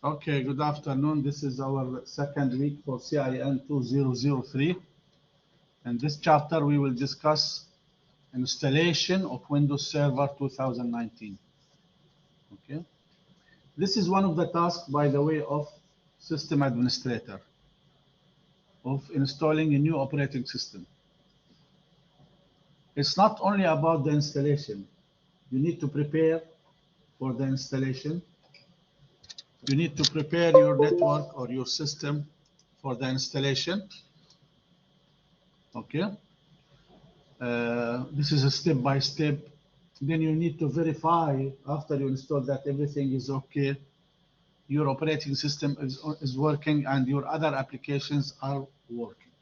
Okay, good afternoon. This is our second week for CIN 2003. In this chapter, we will discuss installation of Windows Server 2019. Okay. This is one of the tasks, by the way, of system administrator, of installing a new operating system. It's not only about the installation. You need to prepare for the installation. You need to prepare your network or your system for the installation. Okay. This is a step by step. Then you need to verify after you install that everything is okay, your operating system is working, and your other applications are working.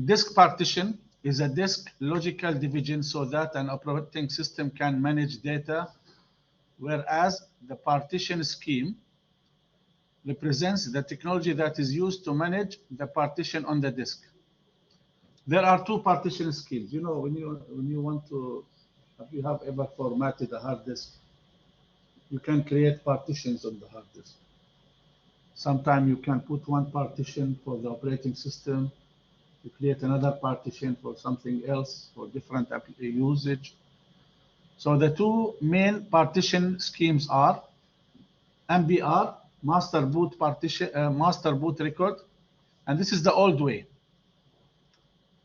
Disk partition is a disk logical division so that an operating system can manage data, whereas the partition scheme represents the technology that is used to manage the partition on the disk. There are two partition schemes. You know, when you want to, if you have ever formatted a hard disk, you can create partitions on the hard disk. Sometimes you can put one partition for the operating system, you create another partition for something else, for different usage. So the two main partition schemes are MBR, master boot partition, master boot record, and this is the old way.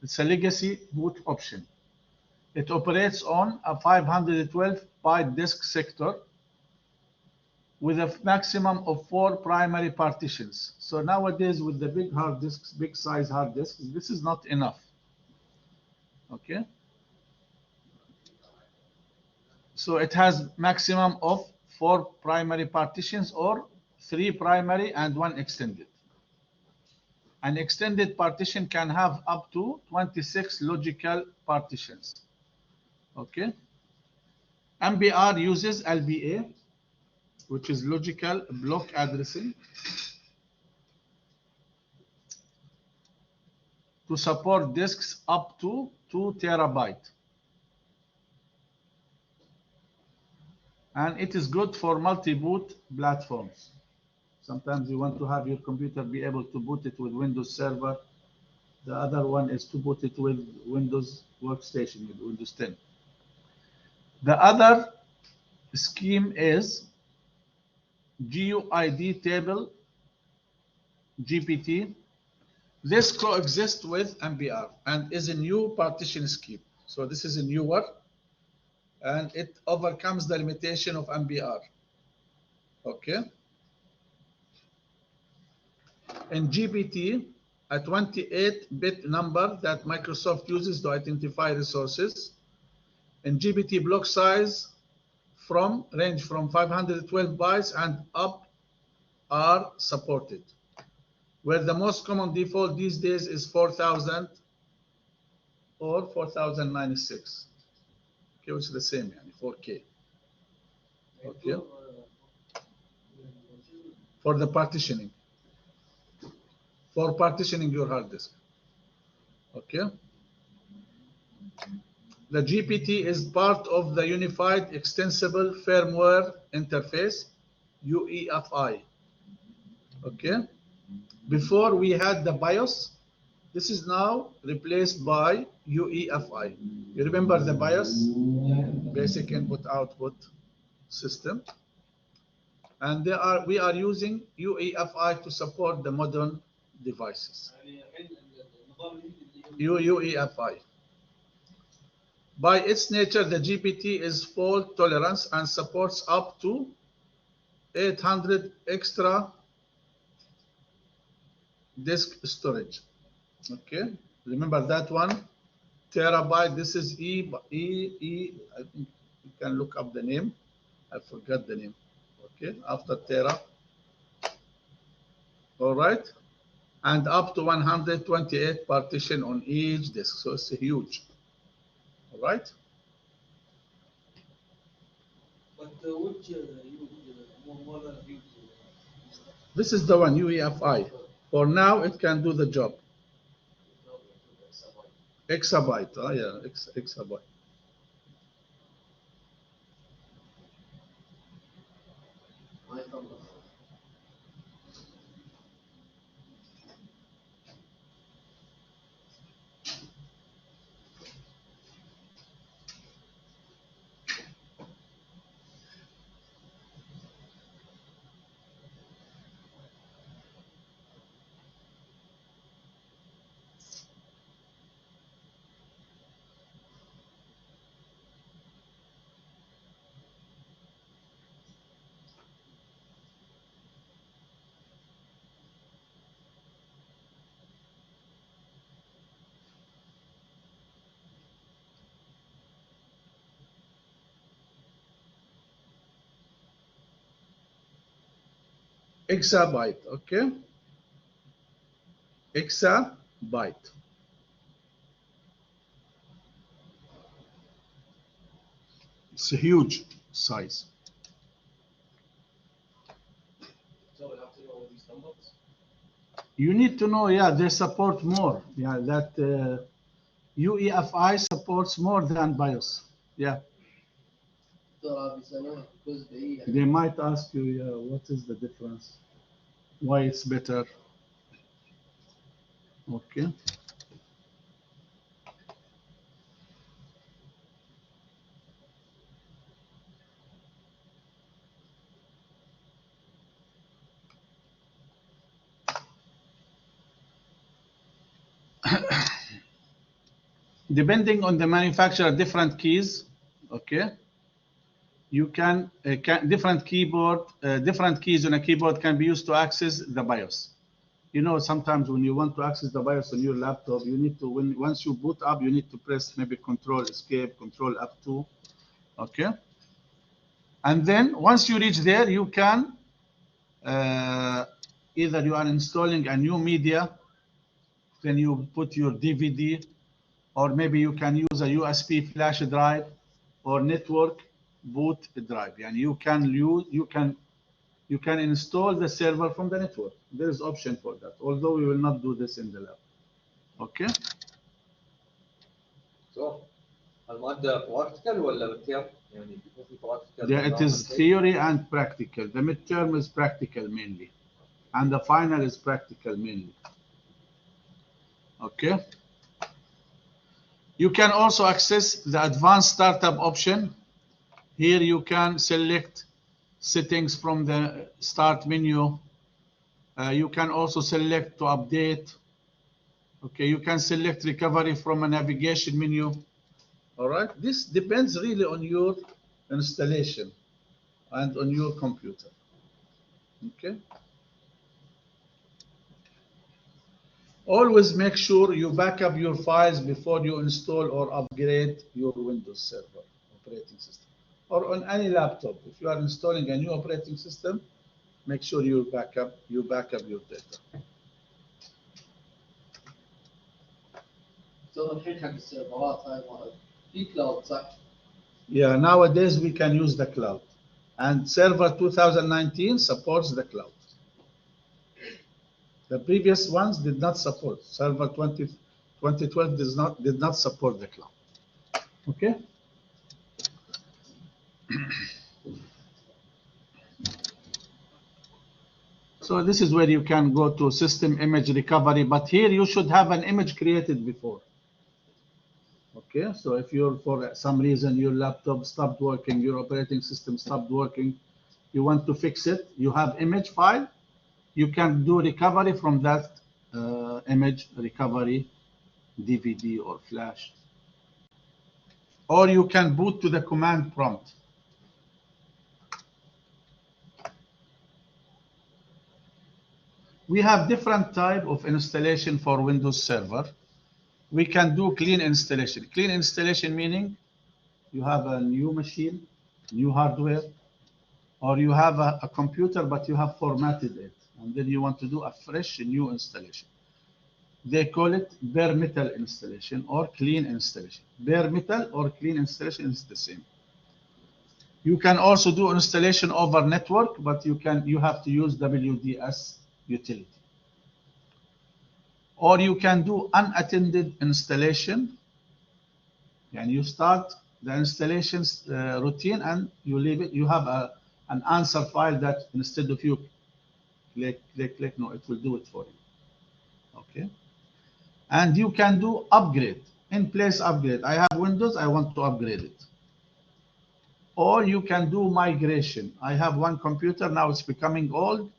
It's a legacy boot option. It operates on a 512 byte disk sector with a maximum of 4 primary partitions. So nowadays, with the big hard disks, big size hard disks, this is not enough. Okay. So it has maximum of 4 primary partitions, or 3 primary and 1 extended. An extended partition can have up to 26 logical partitions. Okay. MBR uses LBA, which is logical block addressing, to support disks up to 2 terabyte. And it is good for multi-boot platforms. Sometimes you want to have your computer be able to boot it with Windows Server. The other one is to boot it with Windows Workstation, with Windows 10. The other scheme is GUID table, GPT. This coexists with MBR and is a new partition scheme. So this is a newer, and it overcomes the limitation of MBR. Okay. In GPT, a 28-bit number that Microsoft uses to identify resources. In GPT, block size range from 512 bytes and up are supported, where the most common default these days is 4000 or 4096. Okay, which is the same, 4K. Okay. For the partitioning. For partitioning your hard disk. Okay. The GPT is part of the Unified Extensible Firmware Interface, UEFI. Okay. Before we had the BIOS. This is now replaced by UEFI. You remember the BIOS? Basic Input Output System. And we are using UEFI to support the modern devices. UEFI. By its nature, the GPT is fault tolerant and supports up to 800 extra disk storage. Okay, remember that one, terabyte. This is I think you can look up the name. I forgot the name. Okay, after tera. All right, and up to 128 partition on each disk. So it's huge. All right. But which model use? This is the one, UEFI. For now, it can do the job. Exabyte, yeah, exabyte. exabyte, okay? Exabyte. It's a huge size. So we have to know these numbers. You need to know, yeah, they support more. Yeah, that UEFI supports more than BIOS. Yeah. They might ask you, yeah, what is the difference? Why it's better? Okay. Depending on the manufacturer, different keys. Okay. You can, different keys on a keyboard can be used to access the BIOS. You know, sometimes when you want to access the BIOS on your laptop, you need to, once you boot up, you need to press maybe Control Escape, Control F2. Okay. And then once you reach there, you can either you are installing a new media, then you put your DVD, or maybe you can use a USB flash drive or network boot drive. And you can install the server from the network. There is option for that, although we will not do this in the lab. Okay. So المادة practical ولا بالتيم؟ يعني بيكون في practical. Yeah, it is theory and practical. The midterm is practical mainly, and the final is practical mainly. Okay. You can also access the advanced startup option. Here you can select settings from the start menu. You can also select to update. Okay, you can select recovery from a navigation menu. All right, this depends really on your installation and on your computer. Okay. Always make sure you back up your files before you install or upgrade your Windows Server operating system, or on any laptop. If you are installing a new operating system, make sure you back up your data. So الحين حق السيرفرات هاي مال في كلاود صح؟ Yeah, nowadays we can use the cloud, and Server 2019 supports the cloud. The previous ones did not support. Server 2012 did not support the cloud. Okay. So this is where you can go to system image recovery, but here you should have an image created before. Okay, so if you're, for some reason, your laptop stopped working, your operating system stopped working, you want to fix it, you have image file, you can do recovery from that image recovery DVD or flash. Or you can boot to the command prompt. We have different type of installation for Windows Server. We can do clean installation. Clean installation meaning you have a new machine, new hardware, or you have a computer but you have formatted it, and then you want to do a fresh new installation. They call it bare metal installation or clean installation. Bare metal or clean installation is the same. You can also do installation over network, but you have to use WDS utility. Or you can do unattended installation, and you start the installations routine and you leave it. You have an answer file that instead of you click, no, it will do it for you. Okay. And you can do upgrade, in place upgrade. I have Windows, I want to upgrade it. Or you can do migration. I have one computer, now it's becoming old.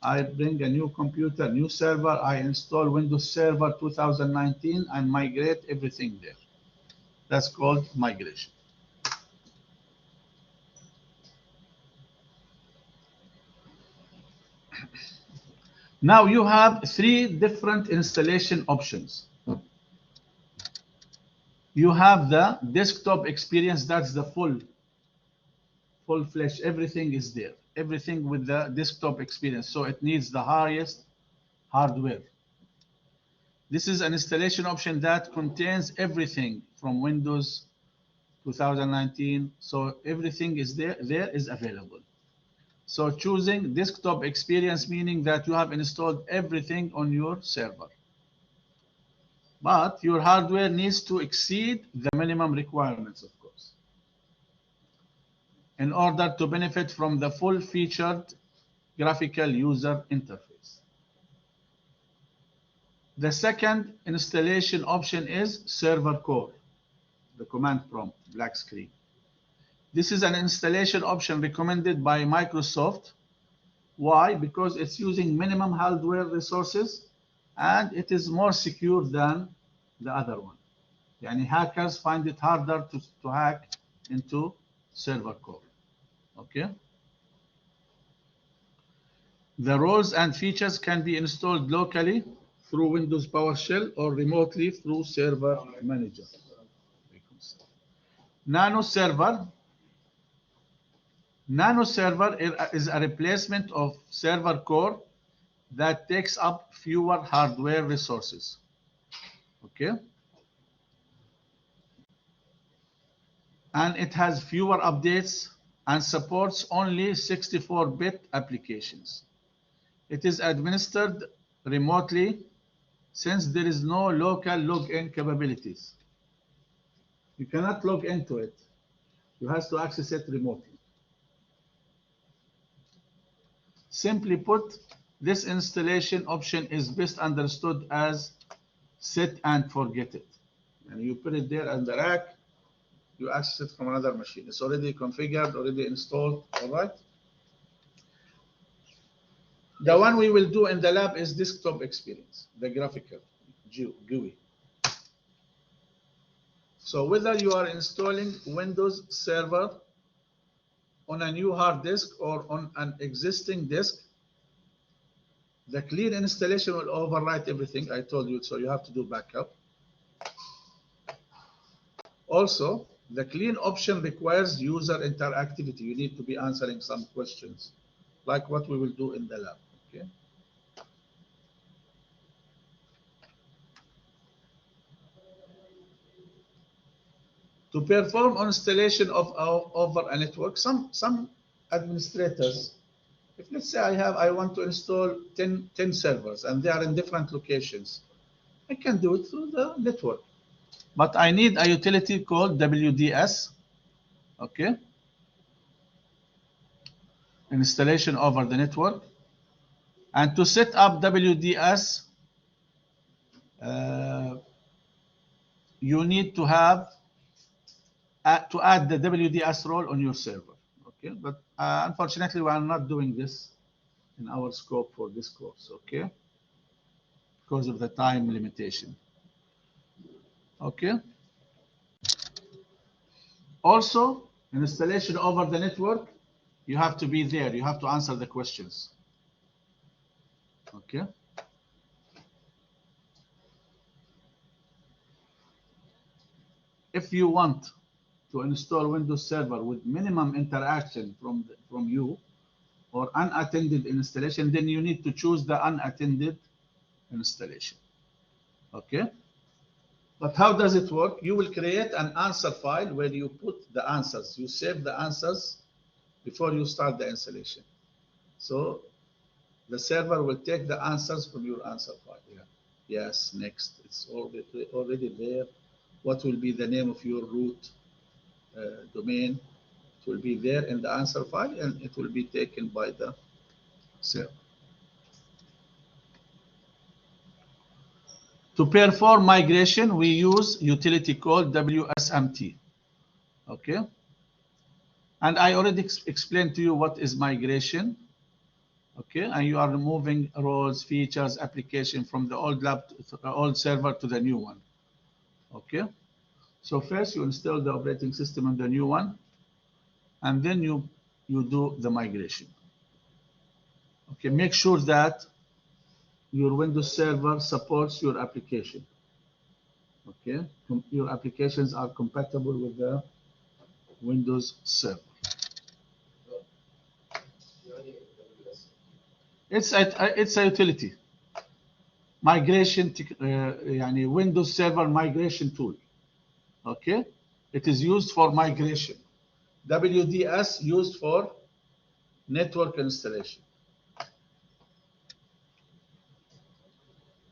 I bring a new computer, new server, I install Windows Server 2019 and migrate everything there. That's called migration. Now you have 3 different installation options. You have the desktop experience, that's the full-fledged, everything is there. everything with the desktop experience, so it needs the highest hardware. This is an installation option that contains everything from Windows 2019, so everything is there is available. So choosing desktop experience, meaning that you have installed everything on your server. But your hardware needs to exceed the minimum requirements, of course, in order to benefit from the full-featured graphical user interface. The second installation option is server core, the command prompt, black screen. This is an installation option recommended by Microsoft. Why? Because it's using minimum hardware resources and it is more secure than the other one. Yani hackers find it harder to hack into server core. Okay. The roles and features can be installed locally through Windows PowerShell or remotely through Server Manager. Nano Server. Nano Server is a replacement of server core that takes up fewer hardware resources. Okay. And it has fewer updates and supports only 64-bit applications. It is administered remotely since there is no local login capabilities. You cannot log into it. You have to access it remotely. Simply put, this installation option is best understood as set and forget it. And you put it there on the rack, you access it from another machine. It's already configured, already installed, all right? The one we will do in the lab is desktop experience, the graphical GUI. So whether you are installing Windows Server on a new hard disk or on an existing disk, the clean installation will overwrite everything I told you, so you have to do backup. Also, the clean option requires user interactivity. You need to be answering some questions, like what we will do in the lab. Okay. To perform installation of over a network, some administrators, if let's say I want to install 10 servers and they are in different locations, I can do it through the network. But I need a utility called WDS, okay? Installation over the network. And to set up WDS, you need to have to add the WDS role on your server, okay? But unfortunately, we are not doing this in our scope for this course, okay? Because of the time limitation, okay? Also, installation over the network, you have to be there. You have to answer the questions, okay? If you want to install Windows Server with minimum interaction from you or unattended installation, then you need to choose the unattended installation, okay? But how does it work? You will create an answer file where you put the answers. You save the answers before you start the installation. So the server will take the answers from your answer file. Yeah. Yes, next. It's already there. What will be the name of your root domain? It will be there in the answer file and it will be taken by the server. To perform migration, we use utility called WSMT, okay? And I already explained to you what is migration, okay? And you are removing roles, features, application from the old server to the new one, okay? So first you install the operating system on the new one, and then you do the migration. Okay, make sure that your Windows Server supports your application. Okay, your applications are compatible with the Windows Server. It's a utility. Migration, يعني Windows Server migration tool. Okay, it is used for migration. WDS used for network installation.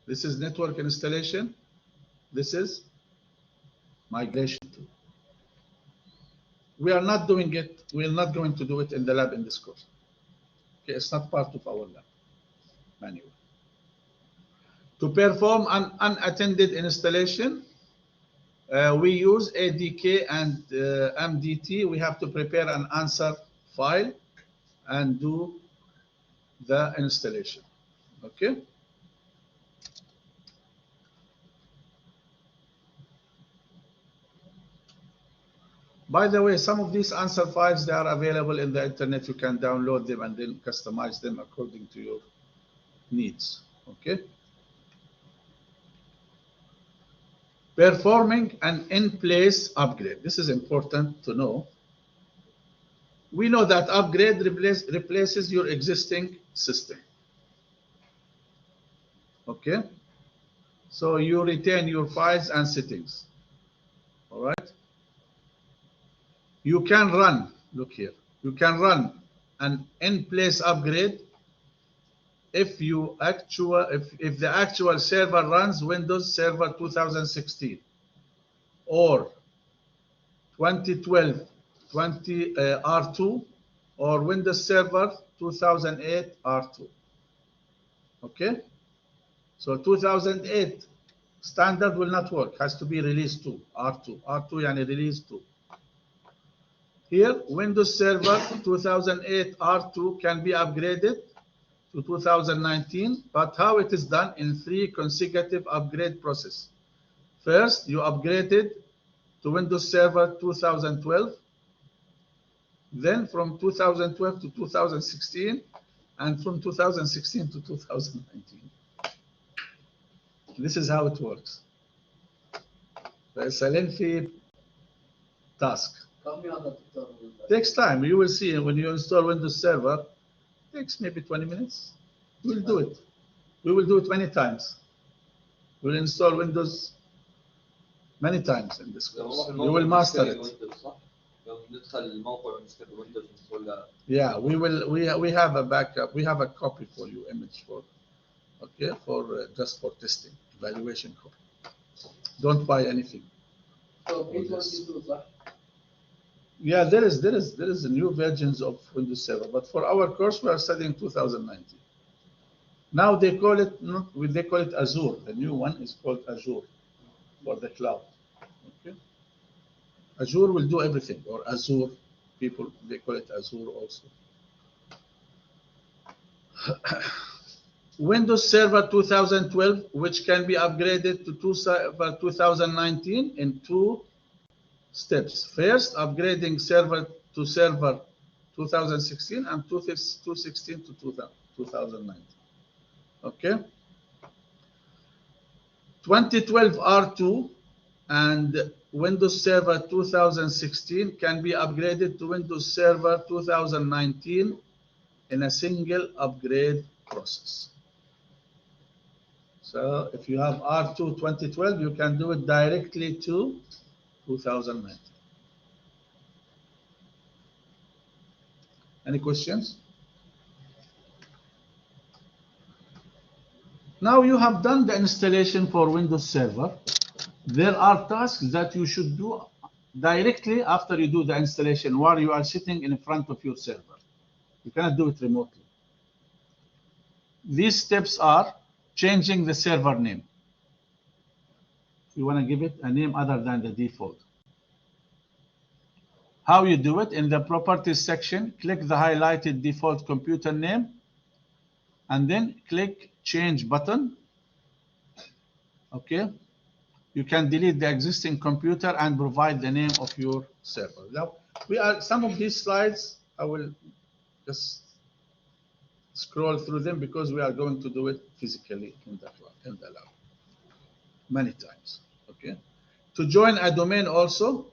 This is network installation. This is migration tool. We are not doing it. We're not going to do it in the lab in this course. Okay, it's not part of our lab manual. To perform an unattended installation, we use ADK and MDT. We have to prepare an answer file and do the installation. Okay. By the way, some of these answer files, they are available in the internet. You can download them and then customize them according to your needs. Okay. Performing an in-place upgrade. This is important to know. We know that upgrade replaces your existing system. Okay. So you retain your files and settings. All right. You can run, look here, you can run an in-place upgrade if the actual server runs Windows Server 2016 or 2012 R2 or Windows Server 2008 R2. Okay, so 2008 standard will not work, has to be release 2 R2 يعني release 2. Here, Windows Server 2008 R2 can be upgraded to 2019, but how it is done? In 3 consecutive upgrade process. First, you upgraded to Windows Server 2012, then from 2012 to 2016, and from 2016 to 2019. This is how it works. It's a lengthy task. Takes time. You will see when you install Windows Server, it takes maybe 20 minutes. We'll do it. We will do it many times. We'll install Windows many times in this course. You will master it. Yeah, we will. We have a backup. We have a copy for you, image for, okay, for just for testing, evaluation copy. Don't buy anything. Yeah, there is new versions of Windows Server, but for our course we are studying 2019. Now they call it Azure. The new one is called Azure for the cloud. Okay, Azure will do everything, or Azure. People they call it Azure also. Windows Server 2012, which can be upgraded to Server 2019 in 2 steps. First, upgrading server to Server 2016 and 2016 to 2019. Okay. 2012 R2 and Windows Server 2016 can be upgraded to Windows Server 2019 in a single upgrade process. So if you have R2 2012, you can do it directly to 2019. Any questions? Now you have done the installation for Windows Server. There are tasks that you should do directly after you do the installation while you are sitting in front of your server. You cannot do it remotely. These steps are changing the server name. You want to give it a name other than the default. How you do it? In the properties section, click the highlighted default computer name and then click change button. Okay. You can delete the existing computer and provide the name of your server. Now, some of these slides, I will just scroll through them because we are going to do it physically in the lab many times. Okay. To join a domain also,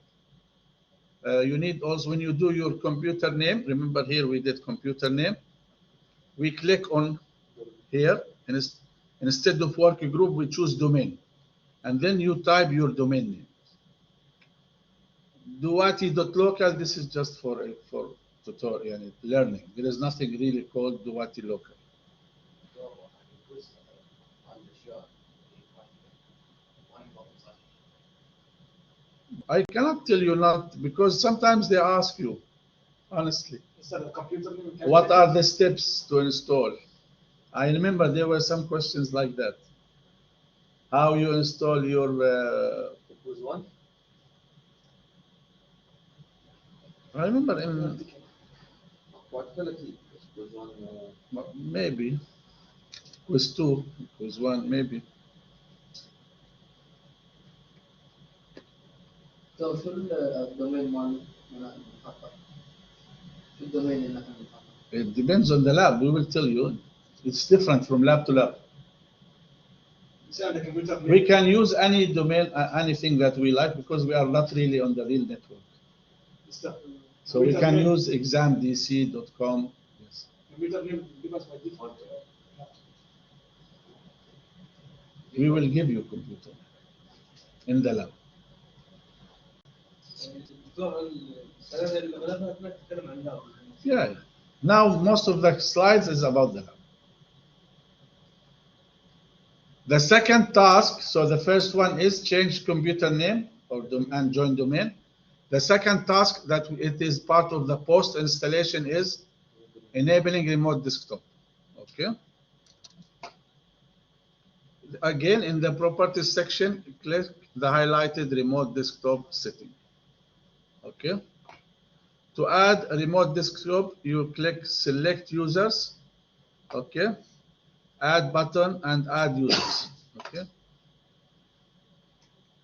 you need also, when you do your computer name, remember here we did computer name, we click on here, and instead of work group, we choose domain. And then you type your domain name. Duwati.local, this is just for tutorial learning. There is nothing really called Duwati local. I cannot tell you not, because sometimes they ask you, honestly, what are the steps to install? I remember there were some questions like that. How you install your Quiz 1? I remember in Quality. Quiz 1. maybe quiz 2, quiz 1, maybe. So شو الدومين مال المحطة؟ شو الدومين اللي احنا بنحطه؟ It depends on the lab. We will tell you. It's different from lab to lab. We can use any domain, anything that we like, because we are not really on the real network. So we can use examdc.com. Yes. We will give you computer in the lab. Yeah. Now most of the slides is about the lab. The second task, so the first one is change computer name and join domain. The second task that it is part of the post installation is enabling remote desktop. Okay. Again, in the properties section, click the highlighted remote desktop setting. Okay. To add a remote desktop, you click select users. Okay. Add button and add users. Okay.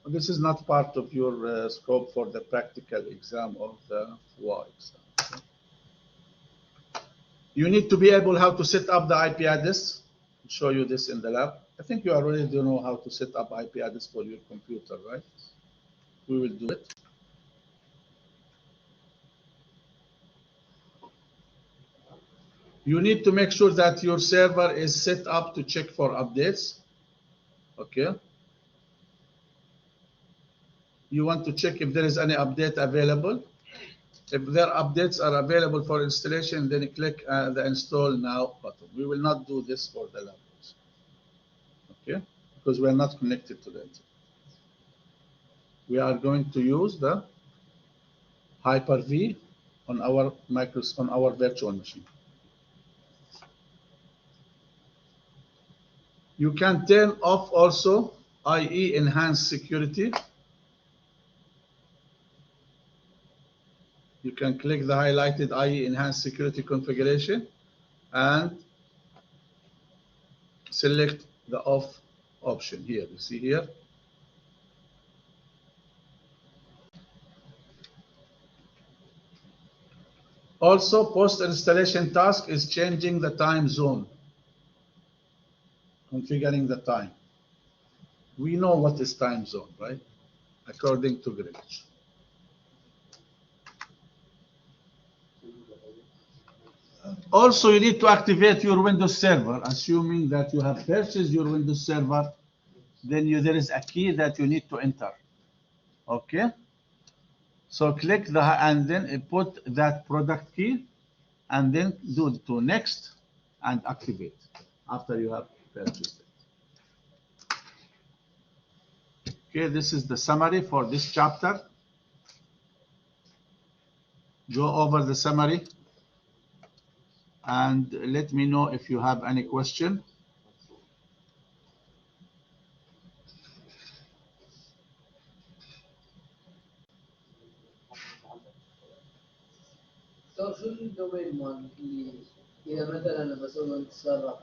This is not part of your scope for the practical exam or the WA exam. Okay. You need to be able how to set up the IP address. I'll show you this in the lab. I think you already do know how to set up IP address for your computer, right? We will do it. You need to make sure that your server is set up to check for updates. Okay. You want to check if there is any update available. If their updates are available for installation, then click the install now button. We will not do this for the lab. Okay, because we are not connected to the internet. We are going to use the Hyper-V on our virtual machine. You can turn off also IE enhanced security. You can click the highlighted IE enhanced security configuration and select the off option here. You see here. Also, post-installation task is changing the time zone, configuring the time. We know what is time zone, right? According to Greenwich. Also, you need to activate your Windows Server, assuming that you have purchased your Windows Server. Then there is a key that you need to enter. Okay. So click and then put that product key, and then do to next and activate after you have purchased it. Okay, this is the summary for this chapter. Go over the summary and let me know if you have any question. شو الدومين مال اللي اذا مثلا بسوي انتصار راح